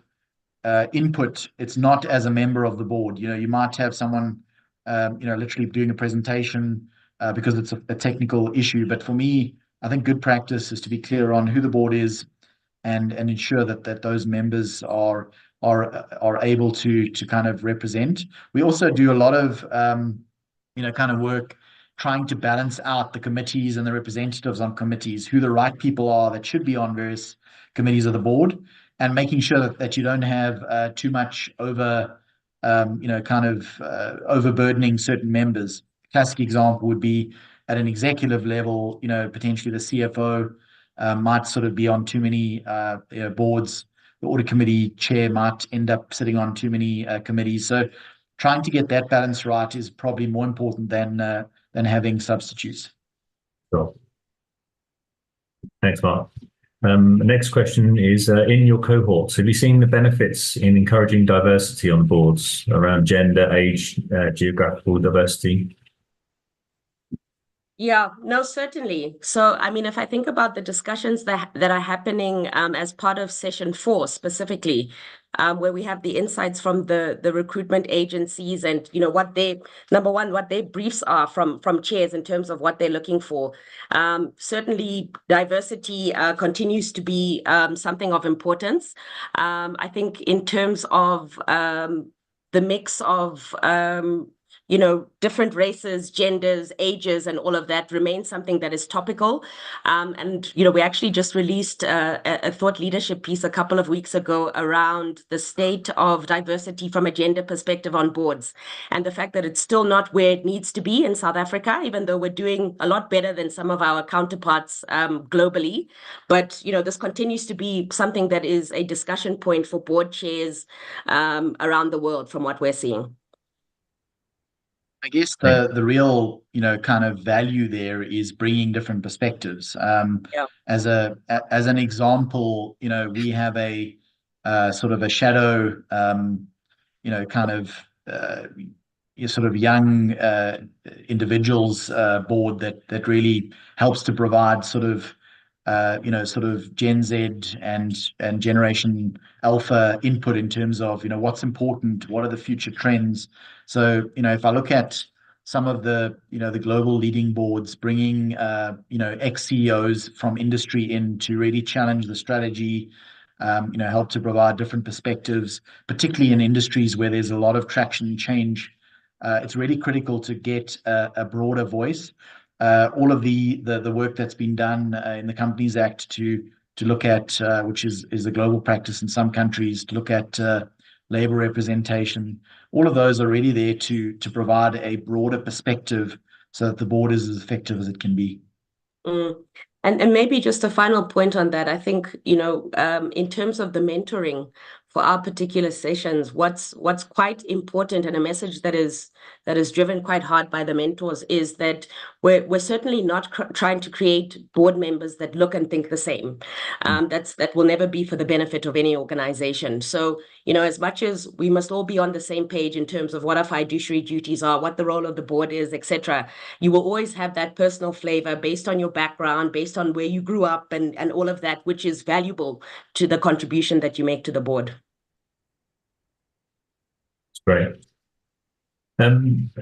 input, it's not as a member of the board. You might have someone literally doing a presentation because it's a technical issue, but for me, I think good practice is to be clear on who the board is and ensure that those members are able to kind of represent. We also do a lot of kind of work trying to balance out the committees and the representatives on committees, who the right people are that should be on various committees of the board, and making sure that you don't have too much overburdening certain members. Classic example would be at an executive level, potentially the CFO might sort of be on too many boards. The audit committee chair might end up sitting on too many committees. So trying to get that balance right is probably more important than having substitutes. Sure. Thanks, Mark. The next question is, in your cohorts, have you seen the benefits in encouraging diversity on boards around gender, age, geographical diversity? Yeah, no, certainly. So, I mean, if I think about the discussions that are happening as part of session 4 specifically, where we have the insights from the recruitment agencies and, what number one, what their briefs are from chairs in terms of what they're looking for. Certainly, diversity continues to be something of importance. I think in terms of the mix of different races, genders, ages, and all of that remains something that is topical. And we actually just released a thought leadership piece a couple of weeks ago around the state of diversity from a gender perspective on boards, and the fact that it's still not where it needs to be in South Africa, even though we're doing a lot better than some of our counterparts globally. But this continues to be something that is a discussion point for board chairs around the world, from what we're seeing. I guess the real, kind of value there is bringing different perspectives. Yeah. As an example, we have a sort of a shadow, kind of sort of young individuals board that really helps to provide sort of Gen Z and Generation Alpha input in terms of, what's important, what are the future trends. So, if I look at some of the, the global leading boards bringing, ex-CEOs from industry in to really challenge the strategy, help to provide different perspectives, particularly in industries where there's a lot of traction and change. It's really critical to get a broader voice. All of the work that's been done in the Companies Act to look at, which is a global practice in some countries, to look at labor representation. All of those are really there to provide a broader perspective so that the board is as effective as it can be. And maybe just a final point on that, I think, in terms of the mentoring for our particular sessions, what's quite important, and a message that is driven quite hard by the mentors, is that we're certainly not trying to create board members that look and think the same. That will never be for the benefit of any organization. So, as much as we must all be on the same page in terms of what our fiduciary duties are, what the role of the board is, etc., you will always have that personal flavor based on your background, based on where you grew up, and all of that, which is valuable to the contribution that you make to the board. Great.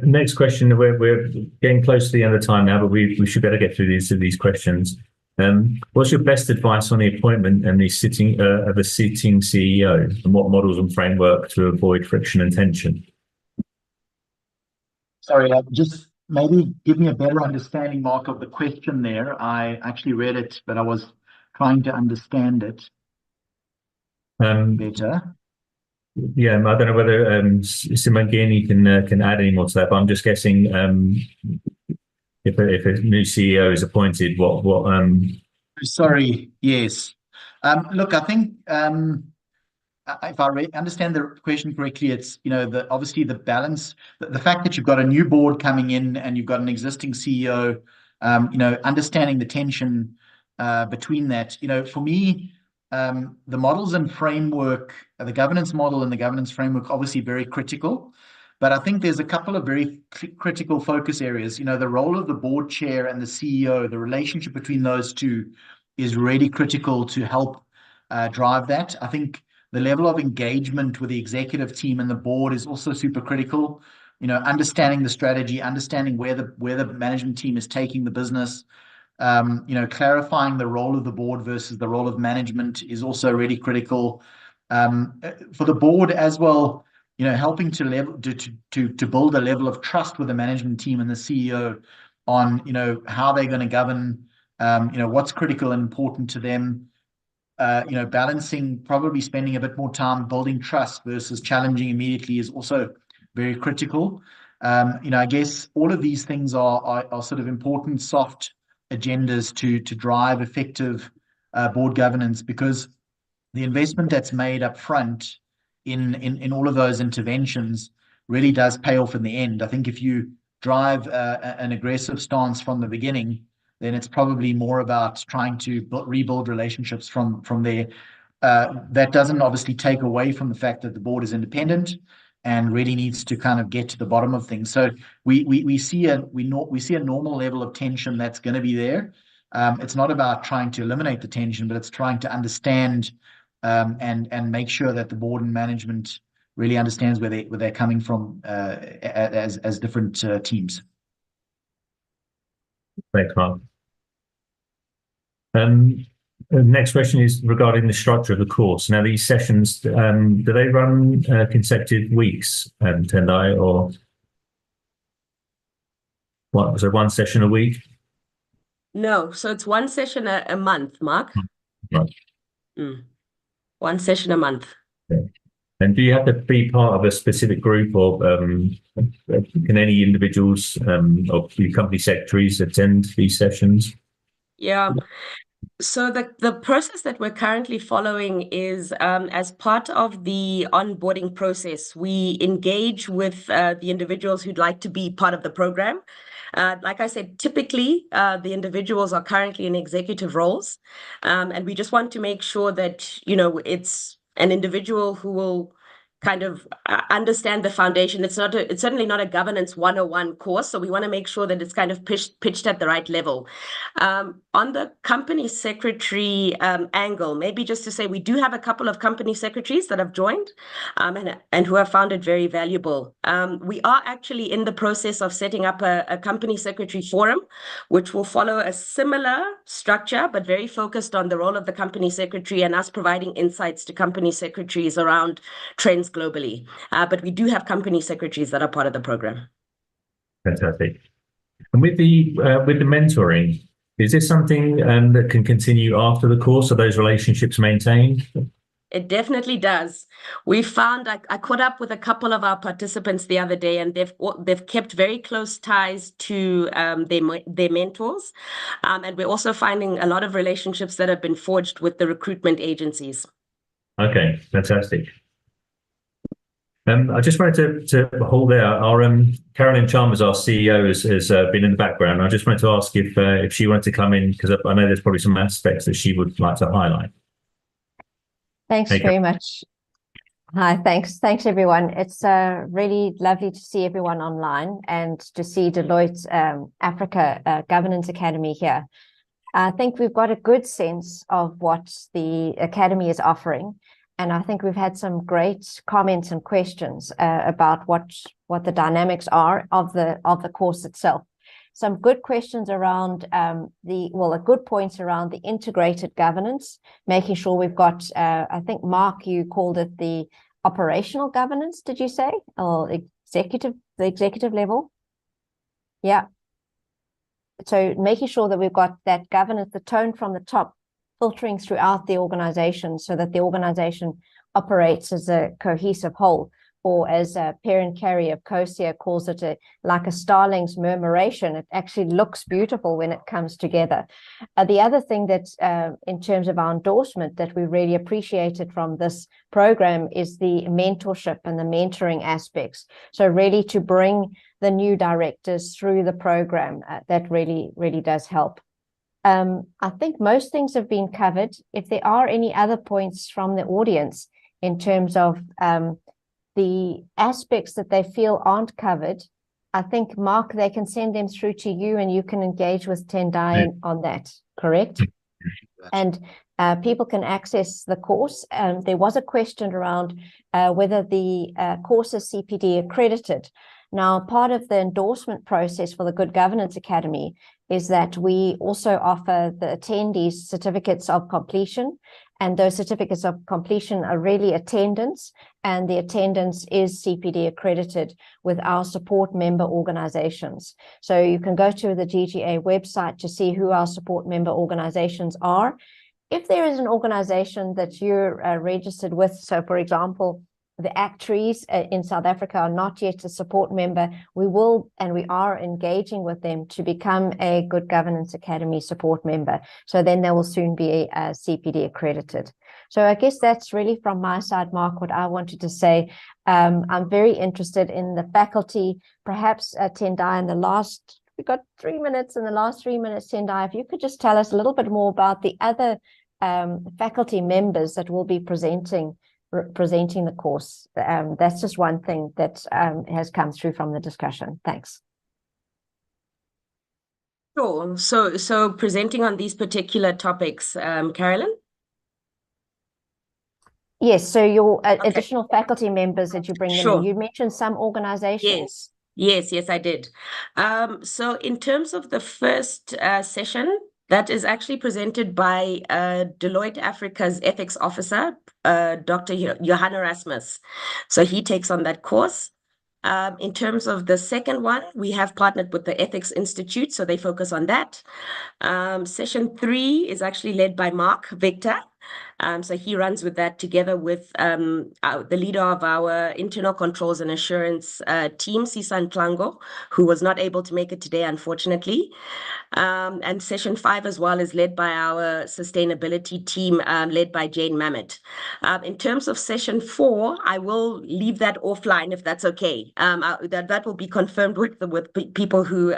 Next question. We're getting close to the end of time now, but we should better get through these questions. What's your best advice on the appointment and the sitting of a sitting CEO, and what models and framework to avoid friction and tension? Sorry, just maybe give me a better understanding, Mark, of the question there. I actually read it, but I was trying to understand it better. Yeah, I don't know whether Simangeni can add any more to that, but I'm just guessing if a new CEO is appointed, what Sorry, yes. Look, I think if I understand the question correctly, it's obviously the balance, the fact that you've got a new board coming in and you've got an existing CEO, understanding the tension between that. For me, the models and framework, the governance model and the governance framework, obviously very critical. But I think there's a couple of very critical focus areas. The role of the board chair and the CEO, the relationship between those two is really critical to help drive that. I think the level of engagement with the executive team and the board is also super critical. Understanding the strategy, understanding where the management team is taking the business. Clarifying the role of the board versus the role of management is also really critical. For the board as well, helping to build a level of trust with the management team and the CEO on, how they're going to govern, what's critical and important to them. Balancing, probably spending a bit more time building trust versus challenging immediately is also very critical. I guess all of these things are sort of important soft agendas to drive effective board governance, because the investment that's made up front in all of those interventions really does pay off in the end. I think if you drive an aggressive stance from the beginning, then it's probably more about trying to rebuild relationships from there. That doesn't obviously take away from the fact that the board is independent and really needs to kind of get to the bottom of things. So we see a normal level of tension that's going to be there. It's not about trying to eliminate the tension, but it's trying to understand and make sure that the board and management really understands where they're coming from as different teams. Thanks, Mark. The next question is regarding the structure of the course. Now, these sessions, do they run consecutive weeks, Tendai, or what? So one session a week? No, so it's one session a month, Mark. Right. One session a month. Okay. And do you have to be part of a specific group, or can any individuals or company secretaries attend these sessions? Yeah. So the process that we're currently following is, as part of the onboarding process, we engage with the individuals who'd like to be part of the program. Like I said, typically the individuals are currently in executive roles, and we just want to make sure that it's an individual who will kind of understand the foundation. It's certainly not a governance 101 course, so we want to make sure that it's kind of pitched at the right level. On the company secretary angle, maybe just to say we do have a couple of company secretaries that have joined and who have found it very valuable. We are actually in the process of setting up a company secretary forum, which will follow a similar structure, but very focused on the role of the company secretary and us providing insights to company secretaries around trends globally. But we do have company secretaries that are part of the program. Fantastic. And with the mentoring, is this something that can continue after the course? Are those relationships maintained? It definitely does. We found I caught up with a couple of our participants the other day, and they've kept very close ties to their mentors, and we're also finding a lot of relationships that have been forged with the recruitment agencies. Okay, fantastic. I just wanted to hold there. Our Carolyn Chalmers, our CEO, has been in the background. I just wanted to ask if she wanted to come in, because I know there's probably some aspects that she would like to highlight. Thanks very much. Hi, thanks everyone. It's really lovely to see everyone online and to see Deloitte Africa Governance Academy here. I think we've got a good sense of what the Academy is offering. And I think we've had some great comments and questions about what the dynamics are of the course itself. Some good questions around good points around the integrated governance, making sure we've got, I think, Mark, you called it the operational governance, did you say? Or the executive level? Yeah. So making sure that we've got that governance, the tone from the top, filtering throughout the organization so that the organization operates as a cohesive whole, or as Perrin Carey of COSIA calls it, like a starling's murmuration. It actually looks beautiful when it comes together. The other thing that, in terms of our endorsement, that we really appreciated from this program is the mentorship and the mentoring aspects. So really to bring the new directors through the program, that really, really does help. I think most things have been covered. If there are any other points from the audience in terms of the aspects that they feel aren't covered, I think, Mark, they can send them through to you and you can engage with Tendai on that, correct? And people can access the course. There was a question around whether the course is CPD accredited. Now, part of the endorsement process for the Good Governance Academy is that we also offer the attendees certificates of completion, and those certificates of completion are really attendance, and the attendance is CPD accredited with our support member organizations. So you can go to the GGA website to see who our support member organizations are. If there is an organization that you're registered with, so for example, the actuaries in South Africa are not yet a support member, we will and we are engaging with them to become a Good Governance Academy support member. So then they will soon be a CPD accredited. So I guess that's really from my side, Mark, what I wanted to say. I'm very interested in the faculty. Perhaps Tendai, we've got 3 minutes. In the last 3 minutes, Tendai, if you could just tell us a little bit more about the other faculty members that will be presenting the course. That's just one thing that has come through from the discussion. Thanks. Sure. So presenting on these particular topics, Carolyn? Yes, so your additional faculty members that you bring Sure. in, you mentioned some organizations. Yes, I did. So in terms of the first session, that is actually presented by Deloitte Africa's ethics officer, Dr. Johan Erasmus. So he takes on that course. In terms of the second one, we have partnered with the Ethics Institute, so they focus on that. Session 3 is actually led by Mark Victor. So he runs with that together with the leader of our internal controls and assurance team, Sisan Tlango, who was not able to make it today, unfortunately. And session 5 as well is led by our sustainability team, led by Jane Mamet. In terms of session 4, I will leave that offline if that's okay. That will be confirmed with people who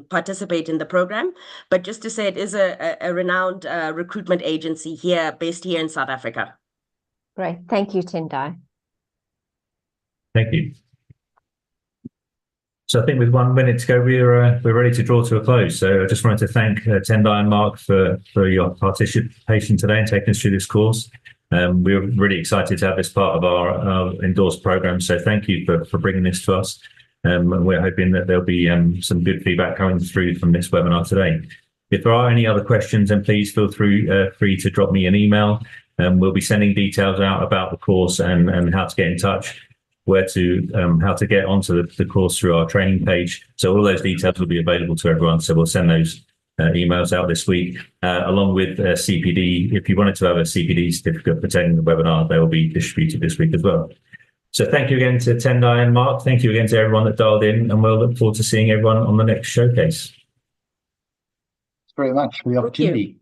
participate in the program. But just to say, it is a renowned recruitment agency based here in South Africa. Great. Thank you, Tendai. Thank you. So I think with 1 minute to go, we're ready to draw to a close. So I just wanted to thank Tendai and Mark for your participation today and taking us through this course. We're really excited to have this part of our endorsed program. So thank you for bringing this to us. And we're hoping that there'll be some good feedback coming through from this webinar today. If there are any other questions, then please feel free to drop me an email. We'll be sending details out about the course and how to get in touch, how to get onto the course through our training page. So all those details will be available to everyone. So we'll send those emails out this week, along with CPD. If you wanted to have a CPD certificate for attending the webinar, they will be distributed this week as well. So thank you again to Tendai and Mark. Thank you again to everyone that dialed in, and we'll look forward to seeing everyone on the next showcase. Thanks very much for the opportunity.